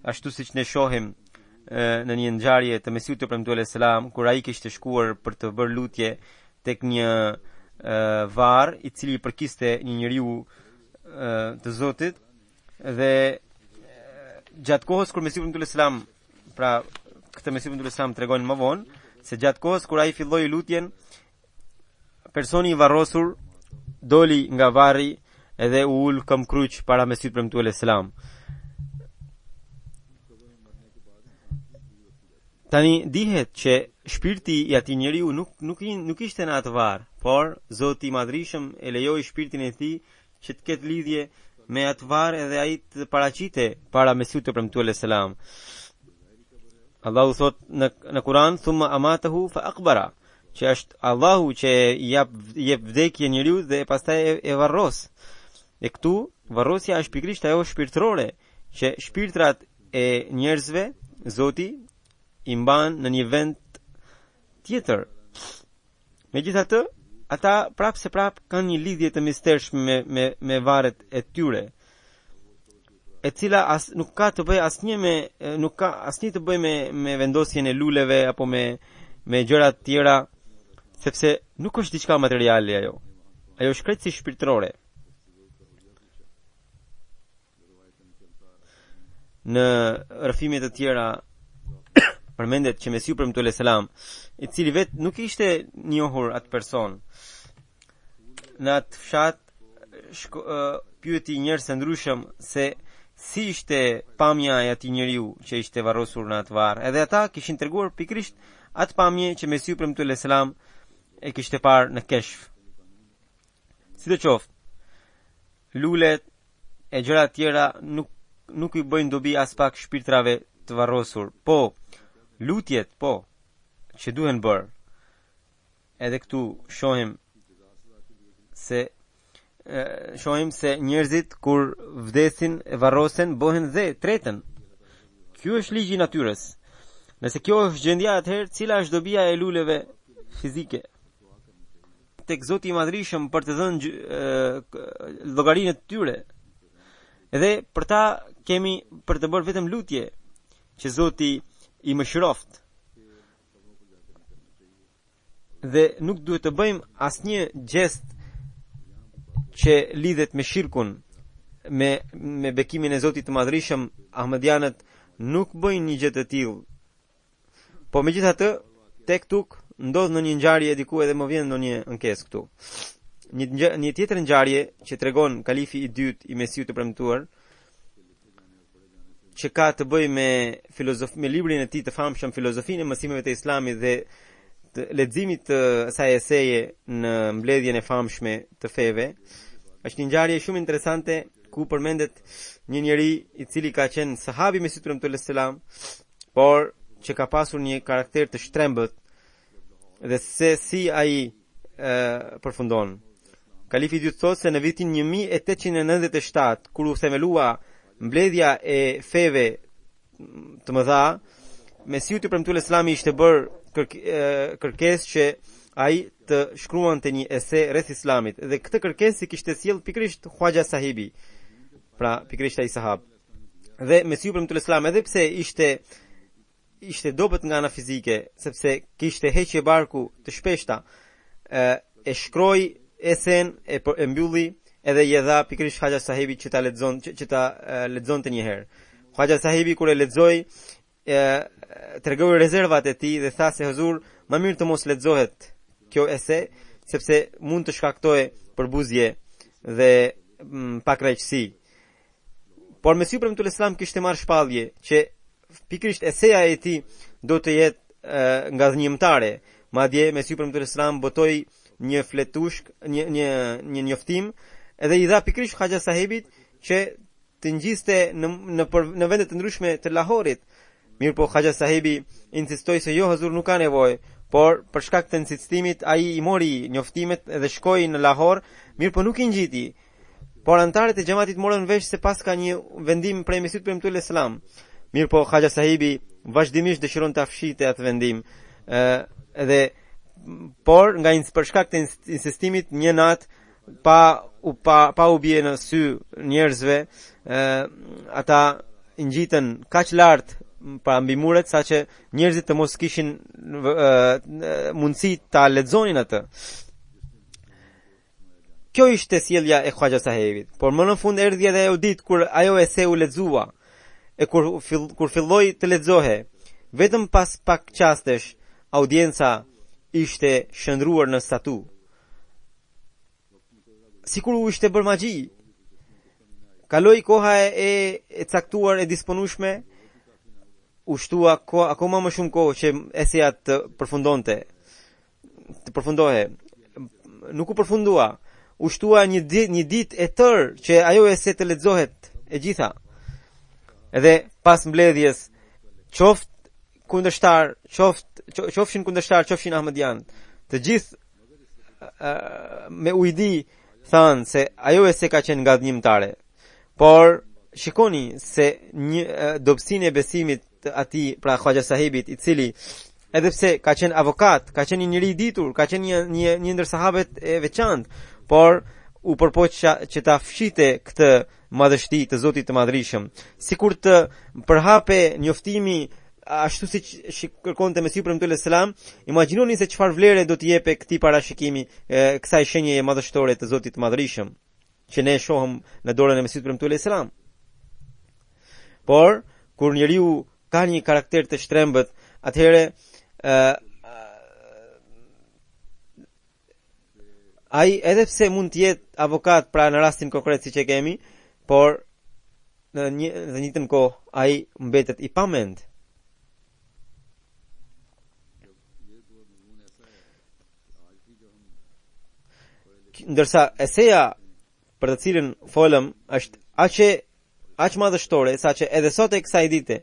[SPEAKER 2] ashtu siç ne shohim në një ngjarje të Mesihut të premtuar selam, kur ai kishte shkuar për të bërë lutje tek një varr i cili përkiste një njeriu të Zotit, dhe gjatë kohës kur Mesihu premtuar selam, pra këtë Mesihu premtuar selam tregon më vonë se gjatë kohës kur ai filloi lutjen, personi i varrosur doli nga varri edhe u ul këmbkryq para Mesihut premtuar selam. Tani dihet që shpirti i atij njeriu nuk ishte në atë varr, por Zoti i Madhërisëm e lejoi shpirtin e tij që të ketë lidhje me atë varr edhe ai të paraqite para Mesihut të premtuar selam. Allahu thot në Kur'an, thumma amatahu fa aqbara, që është Allahu që i jep vdekje njeriu dhe pastaj e varros. E këtu varrosja është pikërisht ajo shpirtërore që shpirtrat e njerëzve Zoti i mban në një vend tjetër. Megjithatë, ata prap kanë një lidhje të mistershme me varret e tyre, e cila nuk ka të bëjë asnjë të bëjë me vendosjen e luleve apo me gjëra të tjera, sepse nuk është diçka materiale ajo. Ajo është krejtësi shpirtërore. Në rrëfime të tjera përmendet që Mesihu premtuar selam, i cili vetë nuk ishte njohur atë person, në atë fshat pyeti njerëz të ndryshëm se si ishte pamja e atij njeriu që ishte varrosur në atë varr. Edhe ata kishin treguar pikërisht atë pamje që Mesihu premtuar selam e kishte parë në keshf. Sidoqoftë, lulet e gjëra të tjera nuk i bëjnë dobi as pak shpirtrave të varrosur. Po, lutjet, po, që duhen bërë. Edhe këtu shohim se njerëzit kur vdesin e varrosen bëhen dhe tretën. Ky është ligji i natyrës. Nëse kjo është gjendja, atëherë cila është dobia e luleve fizike? Tek Zoti i Madhërisëm për të dhënë llogarinë e tyre. Edhe për ta kemi për të bërë vetëm lutje që Zoti i mëshiroft. Dhe nuk duhet të bëjmë asnjë gjest që lidhet me shirkun, me bekimin e Zotit të Madhërisëm. Ahmedianët nuk bëjnë një gjë të tillë. Po megjithatë, tek tuk ndodh në një ngjarje diku edhe më vjen ndonjë ankesë këtu. Një tjetër ngjarje që tregon kalifi i dytë i Mesiut të premtuar, që ka të bëjë me librin e tij të famshëm Filozofinë e mësimeve të Islamit dhe të leximit të asaj eseje në mbledhjen e famshme të feve. Është një ngjarje shumë interesante ku përmendet një njeri i cili ka qenë sahabi i Mesihut premtuar selam, por që ka pasur një karakter të shtrembët dhe se si ai përfundon. Kalifi i dytë thotë se në vitin 1897, kur u themelua mbledhja e feve të mëdha, Mesihu i premtuar Islami ishte bërë kërkesë që ai të shkruante një ese rreth Islamit, dhe këtë kërkesë kishte sjell pikërisht Khwaja Sahibi, pra pikërisht ai sahab. Dhe Mesihu i premtuar Islami, edhe pse ishte dobët nga ana fizike, sepse kishte heqje barku të shpeshta, e shkroi esen, e mbylli edhe i dha pikërisht Khwaja Sahibi që ta lexonte një herë. Khwaja Sahibi kur e lexoi, tregoi rezervat e tij dhe tha se Huzur, më mirë të mos lexohet kjo ese, sepse mund të shkaktojë përbuzje dhe pakëqësi. Por Mesihu i premtuar Islam kishte marrë shpallje që pikërisht eseja e tij do të jetë nga dhënjimtare. Madje Mesihu i premtuar Islam botoi një fletushk, një njoftim, edhe i dha pikërisht Khwaja Sahibit që të ngjiste në vende të ndryshme të Lahorit. Mirë po Khwaja Sahibi insistoi se jo Huzur, nuk ka nevojë, por për shkak të insistimit ai i mori njoftimet dhe shkoi në Lahor, mirë po nuk i ngjiti. Por antarët e xhamatit morën vesh se pas ka një vendim prej Mesihut premtuar Islam. Mirë po Khwaja Sahibi vazhdimisht dëshiron të afshite atë vendim. Por nga për shkak të insistimit, një natë pa u bie në sy njerëzve, ata ngjitën kaq lart pra mbi muret saqë njerëzit të mos kishin mundësi ta lexonin atë. Kjo ishte sjellja e Khwaja Sahibit. Por më në fund erdhi edhe ajo ditë kur ajo ese u lexua, e kur filloi të lexohe, vetëm pas pak qastesh audienca ishte shndruar në statu. Sikur u ishte bërë magji. Kaloi koha e caktuar e disponueshme, u shtua akoma më shumë kohë që eseja të përfundohe. Nuk u përfundua. U shtua një ditë e tërë që ajo ese të lexohet e gjitha. Edhe pas mbledhjes, qofshin kundërshtar, qofshin Ahmedian, të gjithë me ujdi thanë se ajo ese ka qenë nga dhënjimtare. Por shikoni se një dobësinë e besimit ati, pra Khwaja Sahibit, i cili edhe pse ka qenë avokat, ka qenë një njeri i ditur, ka qenë një ndër sahabët e veçantë, por u përpoq që ta fshite këtë madhështi të Zotit të Madhërisëm, sikur të përhape njoftimi ashtu si kërkonte Mesihu premtuar selam. Imagjinoni se çfarë vlere do të jepë këtij parashikimi, kësaj shenjeje madhështore të Zotit të Madhërisëm që ne shohëm në dorën e Mesihut premtuar selam. Por kur njeriu ka një karakter të shtrembët, atëherë ai edhe pse mund të jetë avokat, pra në rastin konkret siç e kemi, por në një njëjtën kohë ai mbetet i pamend. Ndërsa eseja për të cilën folëm është aq madhështore, saqë edhe sot e kësaj dite,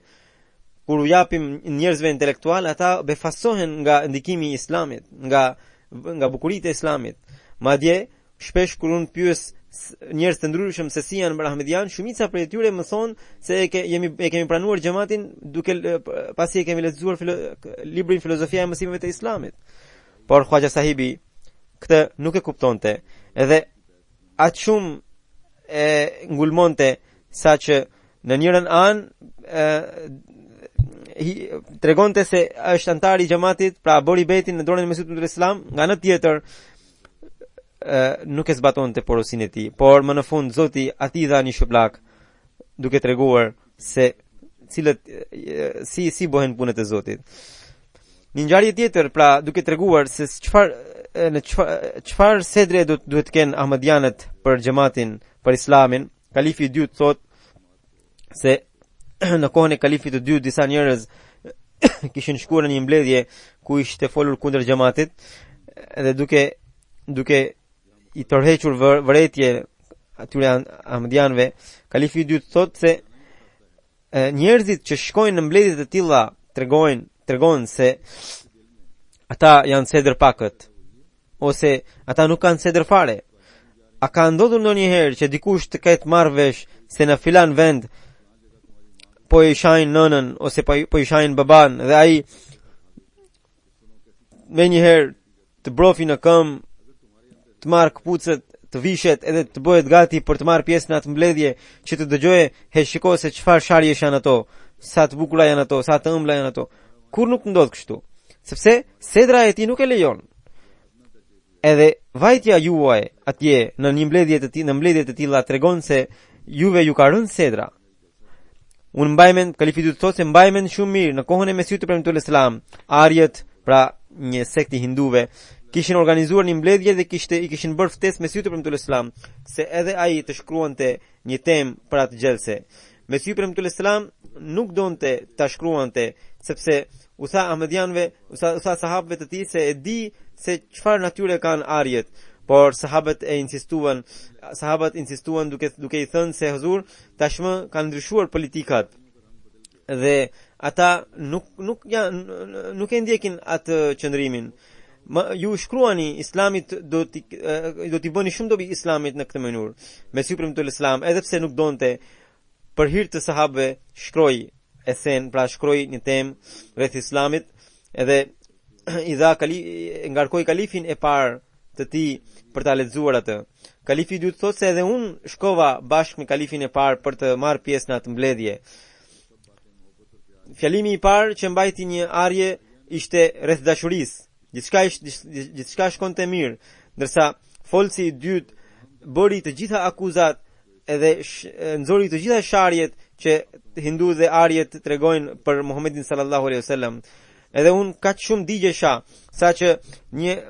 [SPEAKER 2] kur u japim njerëzve intelektual, ata befasohen nga ndikimi i Islamit, nga bukuritë e Islamit. Madje shpesh kur unë pyes njerëz të ndryshëm se si janë për Ahmedian, shumica prej tyre më thonë se e kemi pranuar xhamatin duke pasi e kemi lexuar librin Filozofia e mësimeve të Islamit. Por Khwaja Sahibi këtë nuk e kuptonte, edhe atë shumë e ngulmonte saqë në njërin anë tregonte se është antar i xhamatit, pra bori betin në dorën e Mesihut të Islam, nga ana tjetër nuk e zbatonte porosinë e tij, por më në fund Zoti atij dha një shpëllak duke treguar se cilët si bëhen punët e Zotit. Një ngjarje tjetër, pra duke treguar se çfarë sedre duhet të kenë Ahmedianët për xhamatin, për Islamin, kalifi i dytë thot se në kohën e kalifit të dytë disa njerëz kishin shkuar në një mbledhje ku ishte folur kundër xhamatit, edhe duke i tërhequr vërejtje atyre Ahmedianëve, kalifi i dytë thot se njerëzit që shkojnë në mbledhje të tilla tregon se ata janë sedër pakët, ose ata nuk kanë sedër fare. A ka ndodhur ndonjëherë që dikush të ketë marrë vesh se në filan vend po i shajnë nënën ose po i shajnë baban, dhe ai me njëherë të brofi në këmbë, të marrë këpucët, të vishet edhe të bëhet gati për të marrë pjesë në atë mbledhje, që të dëgjoje he shiko se çfarë sharjesh janë ato, sa të bukura janë ato, sa të ëmbla janë ato. Kur nuk ndodh kështu, sepse sedra e tij nuk e lejon. Edhe vajtja juaj atje në një mbledhje të tilla tregon se juve ju ka rënë sedra. Unë mbajmen, kalifi du të thotë se mbajmen shumë mirë në kohën e Mesihut të premtuar Islam, arjet, pra një sekti hinduve, kishin organizuar një mbledhje dhe i kishin bërë ftesë Mesihut të premtuar Islam se edhe ai të shkruante një temë për atë gjelse. Mesihu të premtuar Islam nuk donte ta shkruante, sepse u tha Ahmedianëve, u tha sahabëve të tij se e di se çfarë natyre kanë arjet, por sahabët insistuan duke i thënë se Huzur tashmë kanë ndryshuar politikat dhe ata nuk e ndjekin atë qëndrimin. Ju shkruani Islamit, do t'i bëni shumë dobi Islamit në këtë mënyrë. Mesihu premtuar Islam, edhe pse nuk donte, për hir të sahabëve shkroi shkroi një temë rreth Islamit, edhe ngarkoi kalifin e parë të tij për ta lexuar atë. Kalifi i dytë thotë se edhe unë shkova bashkë me kalifin e parë për të marrë pjesë në atë mbledhje. Fjalimi i parë që mbajti një arje ishte rreth dashurisë. Gjithçka shkonte mirë, ndërsa folsi i dytë bëri të gjitha akuzat edhe nxori të gjitha sharjet që hindu dhe arjet tregojnë për Muhammedin sallallahu alaihi wasallam. Edhe unë kaq shumë digjesha, saqë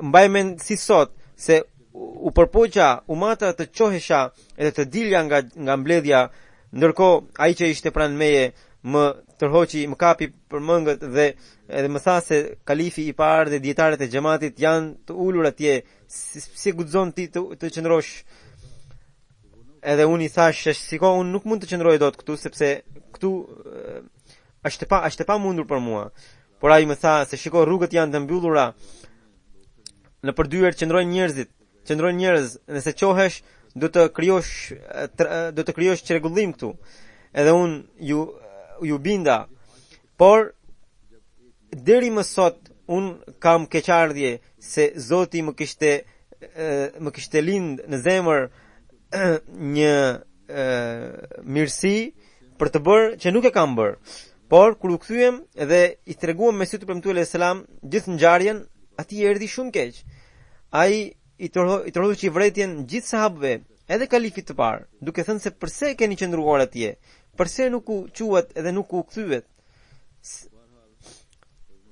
[SPEAKER 2] mbajmen si sot se u përpoqa, u mata të qohesha edhe të dilja nga mbledhja, ndërkohë ai që ishte pranë meje më tërhoqi, më kapi për mëngët dhe edhe më tha se kalifi i parë dhe dietarët e xhamatit janë të ulur atje, si guxon ti të qëndrosh. Edhe unë i thash, shiko, unë nuk mund të qëndroj dot këtu, sepse këtu është pa mundur për mua. Por ai më tha se shiko, rrugët janë të mbyllura, në përdyer qëndrojnë njerëz, nëse qohesh do të krijosh çrregullim këtu. Edhe unë ju binda, por deri më sot unë kam keqardhje se Zoti më kishte lind në zemër një mirësi për të bërë që nuk e kam bërë. Por kur u kthyem dhe i treguam Mesihut të premtuar selam gjithë ngjarjen, atij erdhi shumë keq. Ai i tërhoqi vërejtjen gjithë sahabëve, edhe kalifit të parë, duke thënë se pse keni qëndruar atje, pse nuk u quhet edhe nuk u kthyet.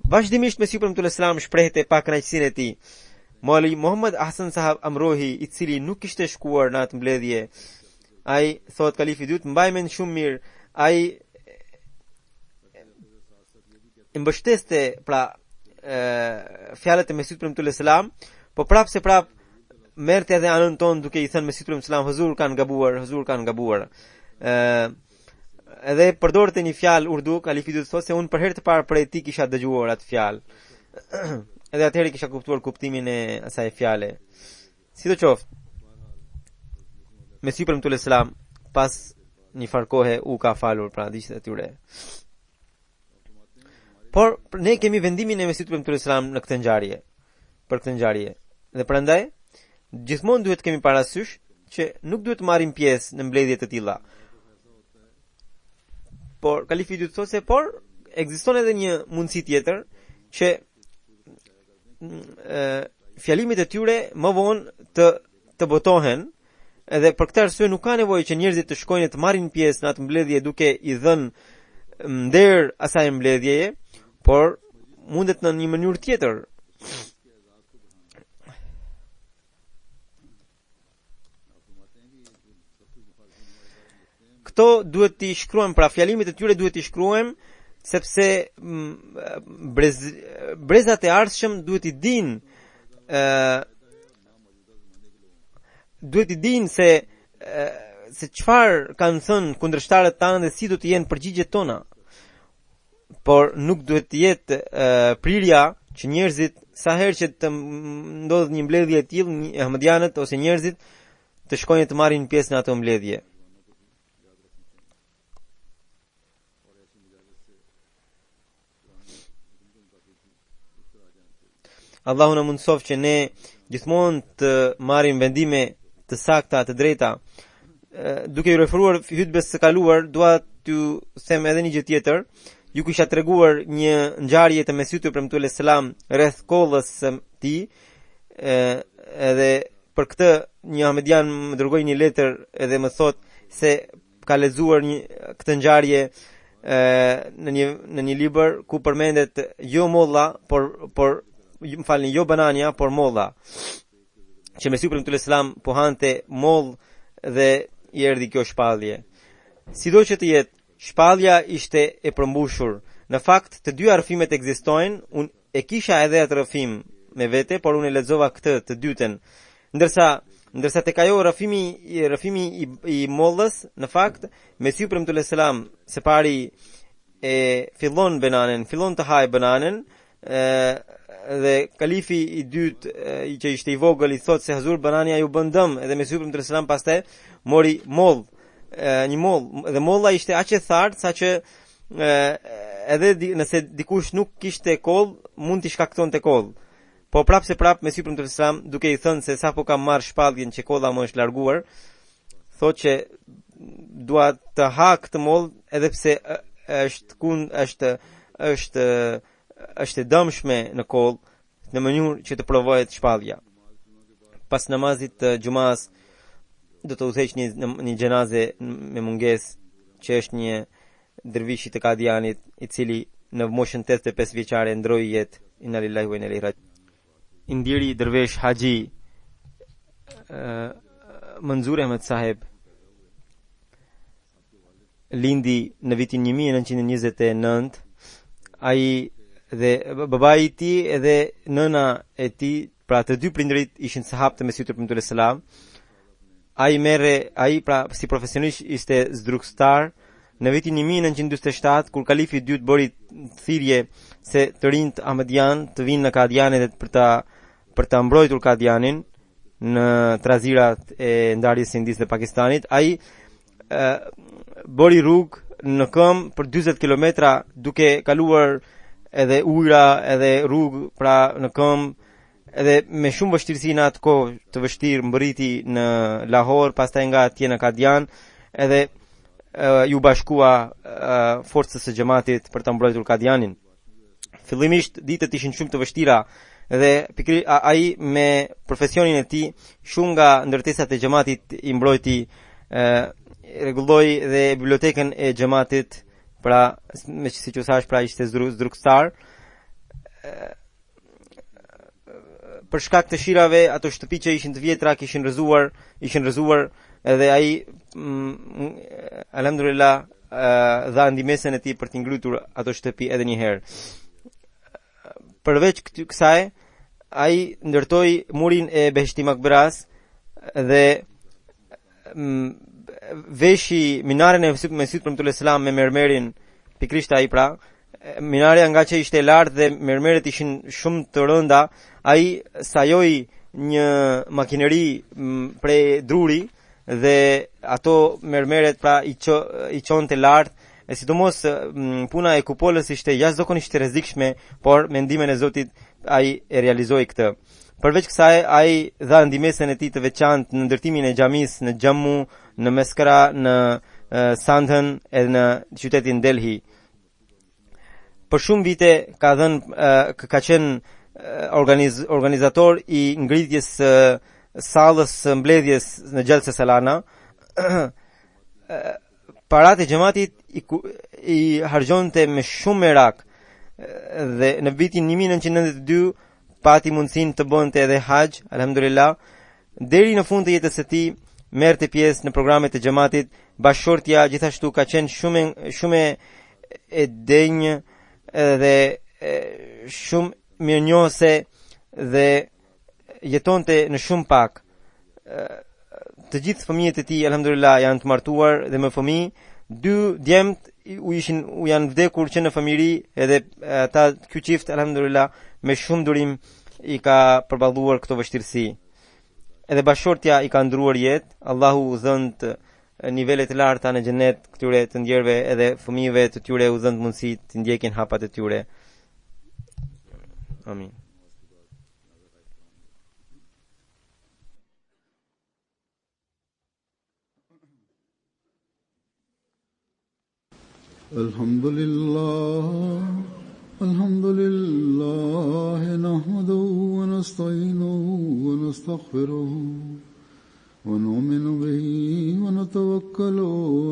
[SPEAKER 2] Vazhdimisht Mesihu premtuar selam shprehte pa kënaqësinë e tij. Moli Muhammad Ahsan Sahab Amrohi, i cili nuk kishte shkuar në atë mbledhje, ai thot kalifi i dytë mbajmen shumë mirë, ai mbështeste fjalët e Mesihut premtuar selam, po prap merrte edhe anën tonë duke i thënë Mesihut premtuar selam, Huzur kanë gabuar. Edhe përdorte një fjalë urdu, kalifi i dytë thotë se unë për herë të parë prej tij kisha dëgjuar atë fjalë. Edhe atëherë kisha kuptuar kuptimin e asaj fjale. Sidoqoftë, Mesiu premtuar selam pas një farkohe u ka falur pra diçtë e tyre. Por ne kemi vendimin e Mesiut premtuar selam në këtë ngjarje, për këtë ngjarje. Dhe prandaj gjithmonë duhet kemi parasysh që nuk duhet marrim pjesë në mbledhje të tilla. Por kalifi duhet thotë se por ekziston edhe një mundësi tjetër që fjalimet e tyre më vonë të botohen, edhe për këtë arsye nuk ka nevojë që njerëzit të shkojnë të marrin pjesë në atë mbledhje duke i dhënë nder asaj mbledhjeje, por mundet në një mënyrë tjetër. Këto duhet t'i shkruajmë, pra fjalimet e tyre duhet t'i shkruajmë, sepse brezat e ardhshëm duhet i dinë se çfarë kanë thënë kundërshtarët tanë dhe si do të jenë përgjigjet tona. Por nuk duhet të jetë prirja që njerëzit sa herë që të ndodh një mbledhje e tillë, ahmedianët ose njerëzit të shkojnë të marrin pjesë në ato mbledhje. Allahu na mundsof që ne gjithmonë të marrim vendime të sakta, të drejta. Duke i referuar hutbes së kaluar, dua t'ju them edhe një gjë tjetër. Ju kisha treguar një ngjarje të Mesiut premtuar selam rreth kollës së tij, edhe për këtë një ahmedian më dërgoi një letër edhe më thot se ka lexuar këtë ngjarje në një libër ku përmendet jo molla, por më falni, jo banania, por molla. Që Mesiu premtuar selam po hante moll dhe i erdhi kjo shpallje. Sido që të jetë, shpallja ishte e përmbushur. Në fakt, të dy rrëfimet ekzistojnë. Unë e kisha edhe atë rrëfim me vete, por unë e lexova këtë të dytën. Ndërsa tek ajo rrëfimi i mollës, në fakt, Mesiu premtuar selam së pari fillon të haj bananen, dhe kalifi i dytë që ishte i vogël i thot se Hazur banania ju bën dëm, edhe Mesiu premtuar selam pastaj mori moll, një moll, dhe molla ishte aq e thartë saqë edhe nëse dikush nuk kishte koll, mund t'i shkaktonte koll. Po prapse Mesiu premtuar selam duke i thënë se sapo kam marr shpalljen që kolla më është larguar, thotë që dua të ha këtë moll edhe pse është dëmshme në koll, në mënyrë që të provohet shpallja. Pas namazit të xumas do të udhëheq një xhenaze me mungesë, që është një dervish të Kadianit, i cili në moshën 85 vjeçare ndroi jetë. Inna lillahi wa inna ilaihi rajiun. Indiri dervish Haji Manzur Ahmed Saheb lindi në vitin 1929. Ai dhe babai i tij edhe nëna e tij, pra të dy prindërit ishin sahabë të Mesiut premtuar selam. Ai pra si profesionisht ishte zdrukstar. Në vitin 1947, kur kalifi i dytë bëri thirrje se të rinjt ahmedian të vinë në Kadian edhe për ta mbrojtur Kadianin në trazirat e ndarjes së Indisë dhe Pakistanit, ai bëri rrugë në këmbë për 40 kilometra duke kaluar edhe ujra, edhe rrugë pra në këmbë, edhe me shumë vështirësi në atë kohë të vështirë mbërriti në Lahore, pastaj nga atje në Kadian, edhe ju bashkua forcës së xhamatit për ta mbrojtur Kadianin. Fillimisht ditët ishin shumë të vështira dhe ai me profesionin e tij shumë nga ndërtesat e xhamatit i mbrojti, rregulloi dhe bibliotekën e xhamatit, pra me siç u thash, pra ishte zdrukstar. Për shkak të shirave, ato shtëpi që ishin të vjetra ishin rrëzuar, edhe ai alhamdulillah dha ndihmën e tij për të ngritur ato shtëpi edhe një herë. Përveç kësaj, ai ndërtoi murin e Beheshti Makberas dhe veshi minaren e Mesiut premtuar selam me mermerin, pikrisht ai pra, minarja nga që ishte lart dhe mermeret ishin shumë të rënda, ai sajoi një makineri prej druri dhe ato mermeret pra i çonte lart. E sidomos puna e kupolës ishte jashtëzakonisht e rrezikshme, por me ndihmën e Zotit ai e realizoi këtë. Përveç kësaj, ai dha ndihmën e tij të veçantë në ndërtimin e xhamisë në Jammu, në Meskara, në Sandhan edhe në qytetin Delhi. Për shumë vite ka qenë organizator i ngritjes sallës së mbledhjes në Gjelse Salana. Parat e xhamatit i harxhonte me shumë merak dhe në vitin 1992 pati mundësinë të bënte edhe haxh, alhamdulillah. Deri në fund të jetës së tij merrte pjesë në programet e xhamatit. Bashortja gjithashtu ka qenë shumë e denjë dhe shumë mirënjohëse dhe jetonte në shumë pak. Të gjithë fëmijët e tij alhamdulillah janë të martuar dhe me fëmijë. 2 djemt u janë vdekur që në familji, edhe ata ky çift alhamdulillah me shumë durim i ka përballuar këto vështirësi. Edhe bashortja i ka ndruar jetë. Allahu dhënë nivelet e larta në xhenet këtyre të ndjerëve, edhe fëmijëve të tyre u dhënë mundësi të ndjekin hapat e tyre. Amin.
[SPEAKER 1] Alhamdulillah nahmaduhu wa nasta'inuhu wa nastaghfiruhu wa nu'minu bihi wa natawakkalu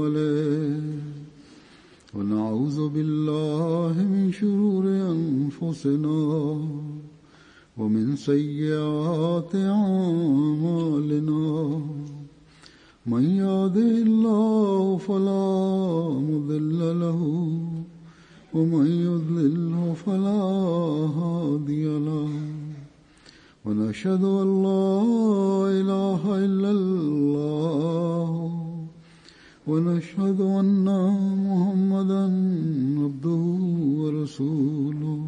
[SPEAKER 1] alayhi wa na'udhu billahi min shururi anfusina wa min sayyiati a'malina. من يهده الله فلا مضل له ومن يضلل فلا هادي له ونشهد أن لا إله إلا الله ونشهد أن محمدا عبده ورسوله.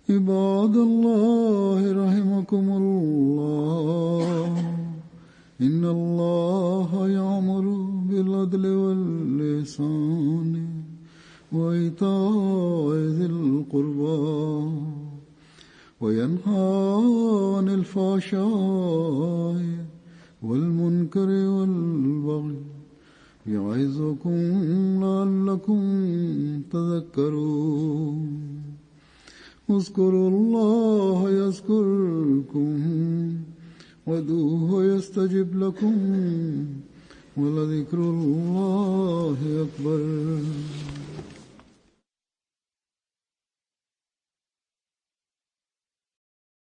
[SPEAKER 1] عباد الله رحمكم الله إن الله يأمر بالعدل والإحسان وإيتاء ذي القربى وينهى عن الفحشاء والمنكر والبغي يعظكم لعلكم تذكرون. اذكروا الله يذكركم وادعوه يستجب لكم ولذكر الله